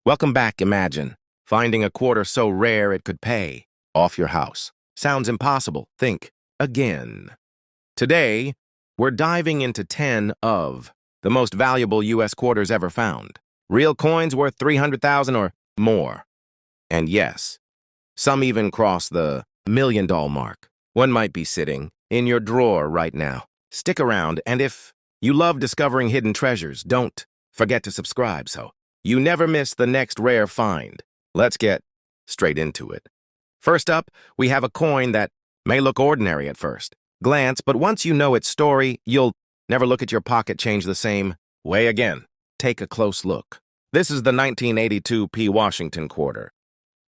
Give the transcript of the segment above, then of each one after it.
Welcome back, Imagine. Finding a quarter so rare it could pay off your house. Sounds impossible. Think again. Today, we're diving into 10 of the most valuable U.S. quarters ever found. Real coins worth 300,000 or more. And yes, some even cross the $1 million mark. One might be sitting in your drawer right now. Stick around, and if you love discovering hidden treasures, don't forget to subscribe so you never miss the next rare find. Let's get straight into it. First up, we have a coin that may look ordinary at first glance, but once you know its story, you'll never look at your pocket change the same way again. Take a close look. This is the 1982 P. Washington quarter.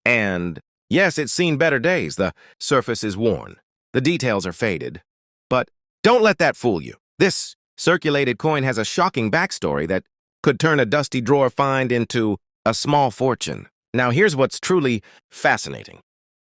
And yes, it's seen better days. The surface is worn. The details are faded. But don't let that fool you. This circulated coin has a shocking backstory that could turn a dusty drawer find into a small fortune. Now, here's what's truly fascinating.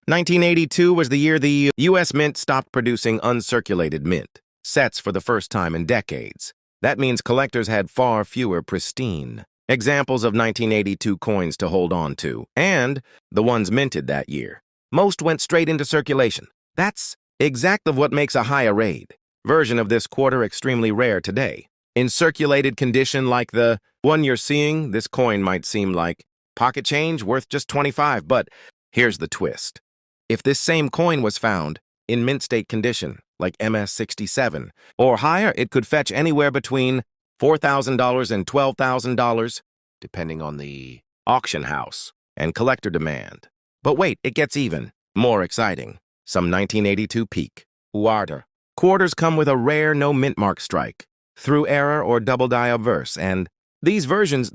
1982 was the year the U.S. Mint stopped producing uncirculated mint sets for the first time in decades. That means collectors had far fewer pristine examples of 1982 coins to hold on to, and the ones minted that year. Most went straight into circulation. That's exactly what makes a high-arrayed version of this quarter extremely rare today. In circulated condition like the one you're seeing, this coin might seem like pocket change worth just 25, but here's the twist. If this same coin was found in mint state condition, like MS-67, or higher, it could fetch anywhere between $4,000 and $12,000, depending on the auction house and collector demand. But wait, it gets even more exciting. Some 1982 peak Huarta quarters come with a rare no mint mark strike, through error or double die obverse, and these versions,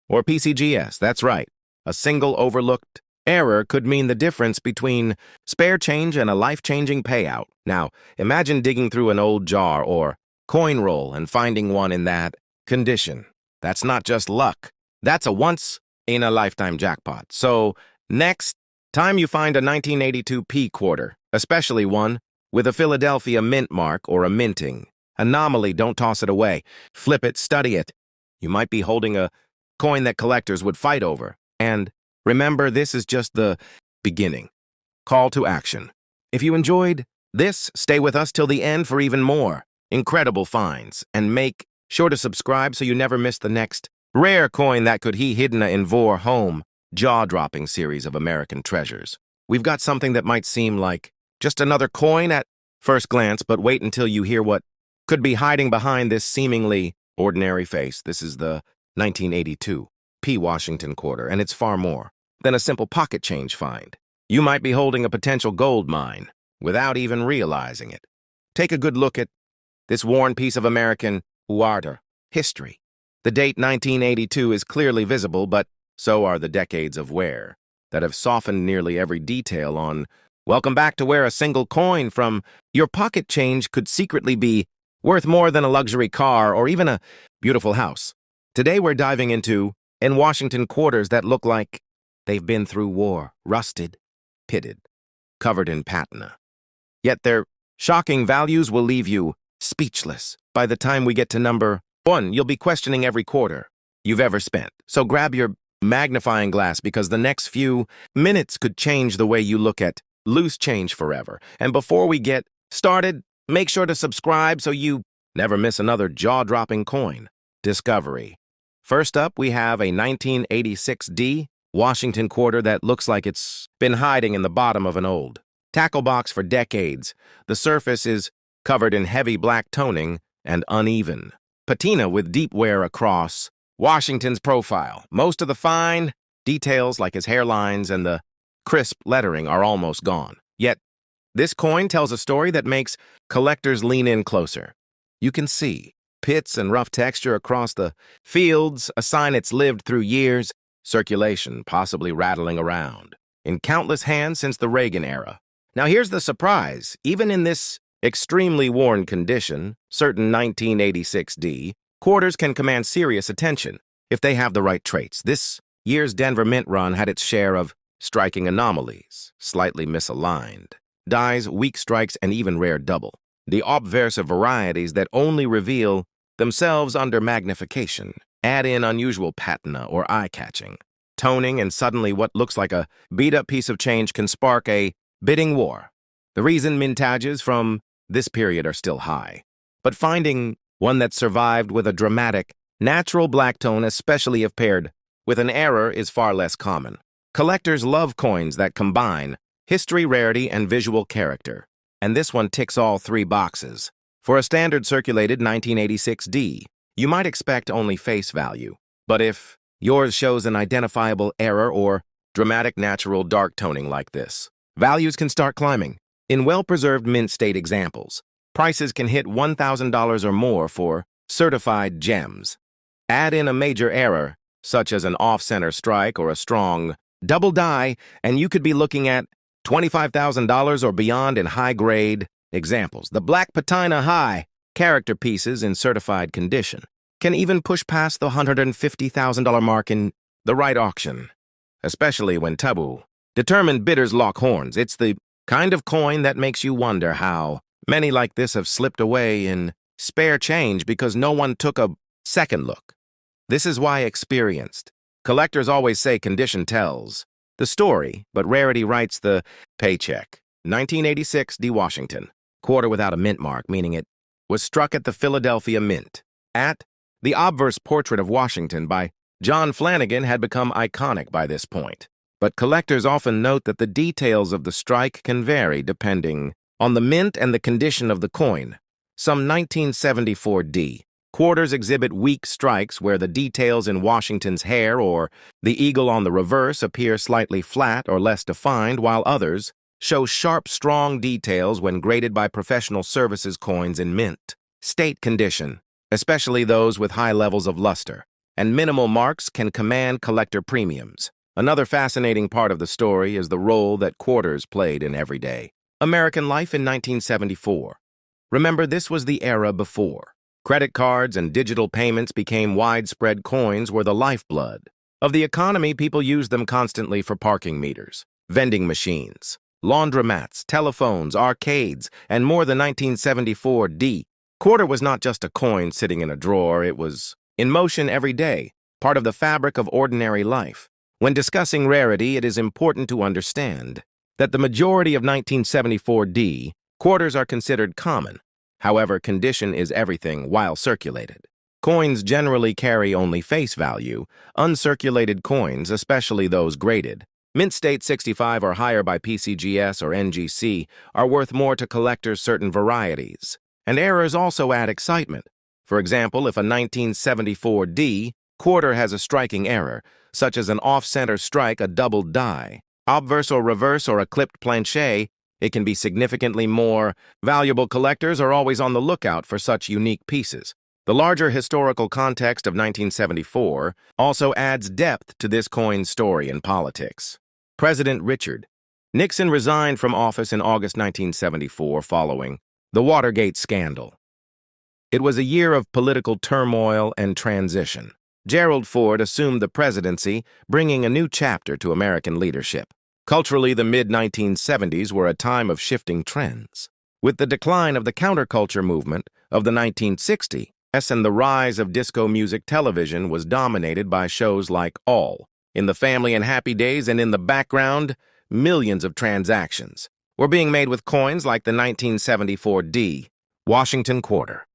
or PCGS, that's right. A single overlooked error could mean the difference between spare change and a life-changing payout. Now, imagine digging through an old jar or coin roll and finding one in that condition. That's not just luck. That's a once-in-a-lifetime jackpot. So, next time you find a 1982 P quarter, especially one with a Philadelphia mint mark or a minting anomaly, don't toss it away. Flip it, study it. You might be holding a coin that collectors would fight over. And remember, this is just the beginning. Call to action. If you enjoyed this, stay with us till the end for even more incredible finds. And make sure to subscribe so you never miss the next rare coin that could he hidden in vor home jaw-dropping series of American treasures. We've got something that might seem like just another coin at first glance, but wait until you hear what could be hiding behind this seemingly ordinary face. This is the 1982 P. Washington quarter, and it's far more than a simple pocket change find. You might be holding a potential gold mine without even realizing it. Take a good look at this worn piece of American Huarta history. The date 1982 is clearly visible, but so are the decades of wear that have softened nearly every detail on. Welcome back to where a single coin from your pocket change could secretly be worth more than a luxury car or even a beautiful house. Today we're diving into Washington quarters that look like they've been through war, rusted, pitted, covered in patina. Yet their shocking values will leave you speechless. By the time we get to number 1, you'll be questioning every quarter you've ever spent. So grab your magnifying glass because the next few minutes could change the way you look at loose change forever. And before we get started, make sure to subscribe so you never miss another jaw-dropping coin discovery. First up, we have a 1986 D Washington quarter that looks like it's been hiding in the bottom of an old tackle box for decades. The surface is covered in heavy black toning and uneven patina with deep wear across Washington's profile. Most of the fine details, like his hairlines and the crisp lettering, are almost gone. Yet, this coin tells a story that makes collectors lean in closer. You can see pits and rough texture across the fields, a sign it's lived through years, circulation possibly rattling around in countless hands since the Reagan era. Now here's the surprise. Even in this extremely worn condition, certain 1986 D quarters can command serious attention if they have the right traits. This year's Denver Mint run had its share of striking anomalies, slightly misaligned dies, weak strikes, and even rare double. The obverse varieties that only reveal themselves under magnification add in unusual patina or eye-catching toning, and suddenly what looks like a beat-up piece of change can spark a bidding war. The reason mintages from this period are still high. But finding one that survived with a dramatic, natural black tone, especially if paired with an error, is far less common. Collectors love coins that combine history, rarity, and visual character. And this one ticks all three boxes. For a standard circulated 1986D, you might expect only face value. But if yours shows an identifiable error or dramatic natural dark toning like this, values can start climbing. In well-preserved mint state examples, prices can hit $1,000 or more for certified gems. Add in a major error, such as an off-center strike or a strong double die, and you could be looking at $25,000 or beyond in high-grade examples. The black patina high character pieces in certified condition can even push past the $150,000 mark in the right auction, especially when taboo. Determined bidders lock horns. It's the kind of coin that makes you wonder how many like this have slipped away in spare change because no one took a second look. This is why experienced collectors always say condition tells the story, but rarity writes the paycheck. 1986 D. Washington, quarter without a mint mark, meaning it was struck at the Philadelphia Mint. The obverse portrait of Washington by John Flanagan had become iconic by this point. But collectors often note that the details of the strike can vary depending on the mint and the condition of the coin. Some 1974D quarters exhibit weak strikes where the details in Washington's hair or the eagle on the reverse appear slightly flat or less defined, while others show sharp, strong details when graded by professional services coins in mint state condition, especially those with high levels of luster, and minimal marks can command collector premiums. Another fascinating part of the story is the role that quarters played in everyday American life in 1974. Remember, this was the era before credit cards and digital payments became widespread. Coins were the lifeblood of the economy. People used them constantly for parking meters, vending machines, laundromats, telephones, arcades, and more. The 1974D quarter was not just a coin sitting in a drawer. It was in motion every day, part of the fabric of ordinary life. When discussing rarity, it is important to understand that the majority of 1974D quarters are considered common. However, condition is everything while circulated. Coins generally carry only face value. Uncirculated coins, especially those graded mint state 65 or higher by PCGS or NGC, are worth more to collectors. Certain varieties and errors also add excitement. For example, if a 1974D quarter has a striking error, such as an off-center strike, a double die, obverse or reverse, or a clipped planche, it can be significantly more valuable. Collectors are always on the lookout for such unique pieces. The larger historical context of 1974 also adds depth to this coin's story in politics. President Richard Nixon resigned from office in August 1974 following the Watergate scandal. It was a year of political turmoil and transition. Gerald Ford assumed the presidency, bringing a new chapter to American leadership. Culturally, the mid-1970s were a time of shifting trends. With the decline of the counterculture movement of the 1960s and the rise of disco music, television was dominated by shows like All in the Family and Happy Days, and in the background, millions of transactions were being made with coins like the 1974D Washington quarter.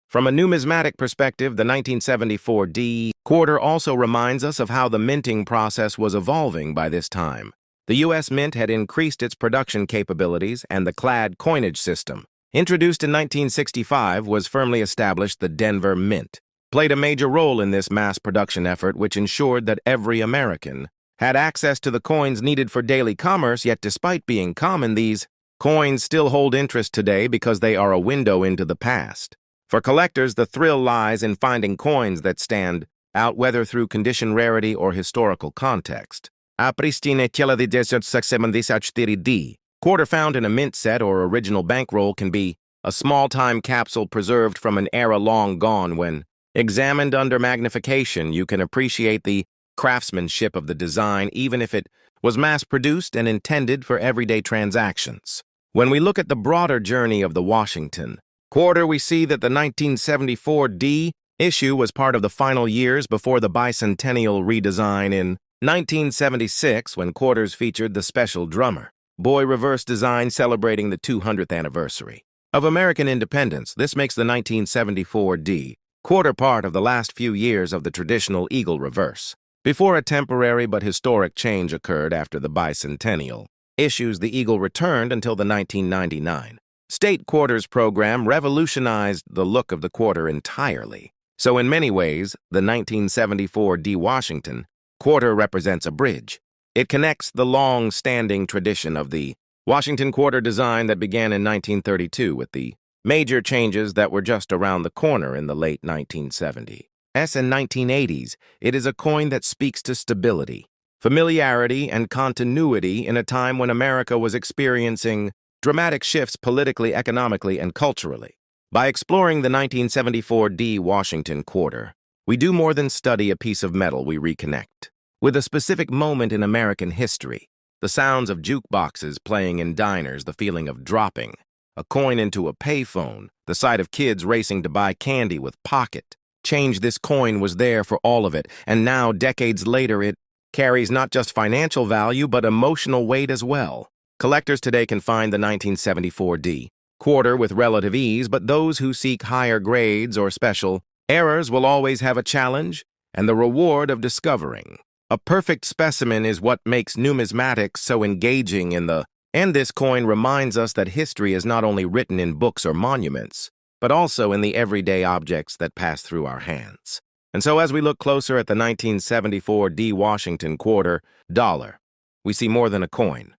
From a numismatic perspective, the 1974D quarter also reminds us of how the minting process was evolving by this time. The U.S. Mint had increased its production capabilities, and the clad coinage system, introduced in 1965, was firmly established. The Denver Mint played a major role in this mass production effort, which ensured that every American had access to the coins needed for daily commerce. Yet despite being common, these coins still hold interest today because they are a window into the past. For collectors, the thrill lies in finding coins that stand out, whether through condition, rarity, or historical context. A pristine tela de 1974D quarter found in a mint set or original bankroll can be a small-time capsule preserved from an era long gone. When examined under magnification, you can appreciate the craftsmanship of the design, even if it was mass-produced and intended for everyday transactions. When we look at the broader journey of the Washington quarter, we see that the 1974D issue was part of the final years before the bicentennial redesign in 1976, when quarters featured the special drummer. Boy reverse design celebrating the 200th anniversary of American independence. This makes the 1974 D quarter part of the last few years of the traditional eagle reverse, before a temporary but historic change occurred after the bicentennial issues. The eagle returned until the 1999 state quarters program revolutionized the look of the quarter entirely. So in many ways, the 1974 D Washington quarter represents a bridge. It connects the long-standing tradition of the Washington quarter design that began in 1932 with the major changes that were just around the corner in the late 1970s and 1980s. It is a coin that speaks to stability, familiarity, and continuity in a time when America was experiencing dramatic shifts politically, economically, and culturally. By exploring the 1974 D Washington quarter, we do more than study a piece of metal. We reconnect with a specific moment in American history. The sounds of jukeboxes playing in diners, the feeling of dropping a coin into a payphone, the sight of kids racing to buy candy with pocket change. This coin was there for all of it, and now, decades later, it carries not just financial value but emotional weight as well. Collectors today can find the 1974 D quarter with relative ease, but those who seek higher grades or special errors will always have a challenge and the reward of discovering a perfect specimen is what makes numismatics so engaging and this coin reminds us that history is not only written in books or monuments, but also in the everyday objects that pass through our hands. And so as we look closer at the 1974 D Washington quarter dollar, we see more than a coin.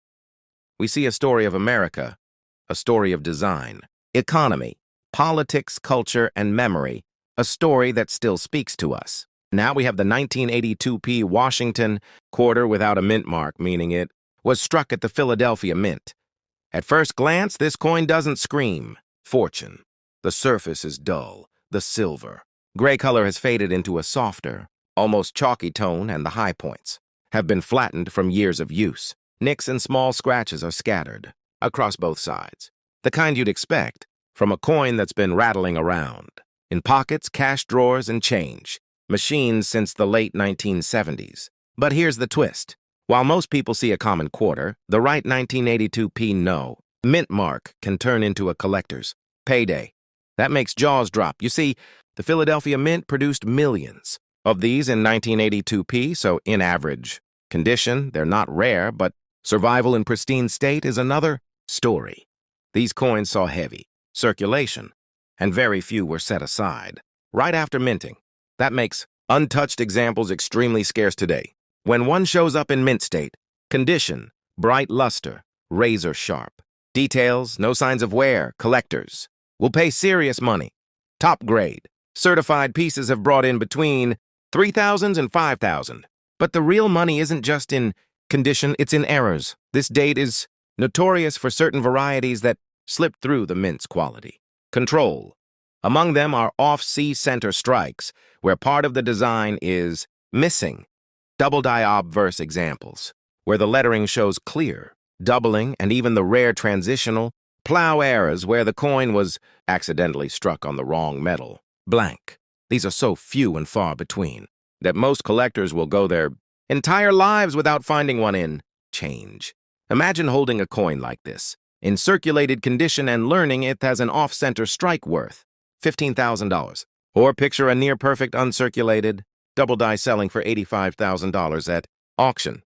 We see a story of America, a story of design, economy, politics, culture, and memory, a story that still speaks to us. Now we have the 1982 P Washington quarter without a mint mark, meaning it was struck at the Philadelphia Mint. At first glance, this coin doesn't scream fortune. The surface is dull, the silver. Gray color has faded into a softer, almost chalky tone, and the high points have been flattened from years of use. Nicks and small scratches are scattered across both sides, the kind you'd expect from a coin that's been rattling around in pockets, cash drawers, and change machines since the late 1970s. But here's the twist. While most people see a common quarter, the right 1982 P mint mark can turn into a collector's payday. That makes jaws drop. You see, the Philadelphia Mint produced millions of these in 1982 P, so in average condition, they're not rare, but survival in pristine state is another story. These coins saw heavy circulation, and very few were set aside right after minting. That makes untouched examples extremely scarce today. When one shows up in mint state, condition, bright luster, razor sharp, details, no signs of wear, collectors will pay serious money. Top grade, certified pieces have brought in between $3,000 and $5,000. But the real money isn't just in condition, it's in errors. This date is notorious for certain varieties that slip through the mint's quality control. Among them are off-C-center strikes, where part of the design is missing. Double-die obverse examples, where the lettering shows clear, doubling, and even the rare transitional plow errors where the coin was accidentally struck on the wrong metal. Blank. These are so few and far between that most collectors will go their entire lives without finding one in change. Imagine holding a coin like this, in circulated condition, and learning it has an off-center strike worth $15,000. Or picture a near-perfect uncirculated double die selling for $85,000 at auction.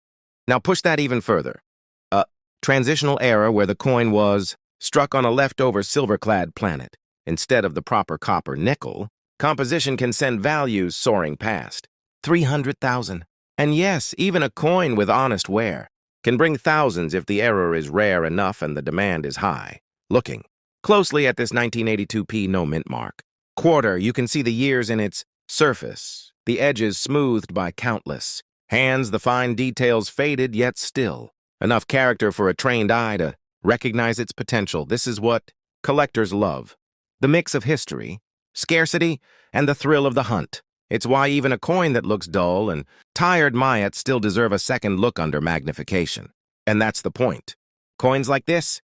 Now push that even further. A transitional error where the coin was struck on a leftover silver-clad planet instead of the proper copper nickel. Composition can send values soaring past $300,000. And yes, even a coin with honest wear can bring thousands if the error is rare enough and the demand is high. Looking closely at this 1982 P mint mark quarter, you can see the years in its surface, the edges smoothed by countless hands, the fine details faded yet still enough character for a trained eye to recognize its potential. This is what collectors love. The mix of history, scarcity, and the thrill of the hunt. It's why even a coin that looks dull and tired might still deserve a second look under magnification. And that's the point. Coins like this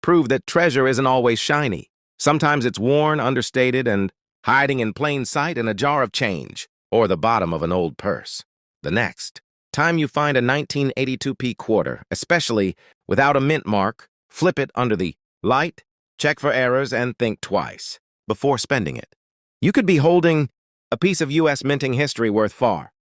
prove that treasure isn't always shiny. Sometimes it's worn, understated, and hiding in plain sight in a jar of change or the bottom of an old purse. The next Time you find a 1982p quarter, especially without a mint mark, flip it under the light, check for errors, and think twice before spending it. You could be holding a piece of U.S. minting history worth far.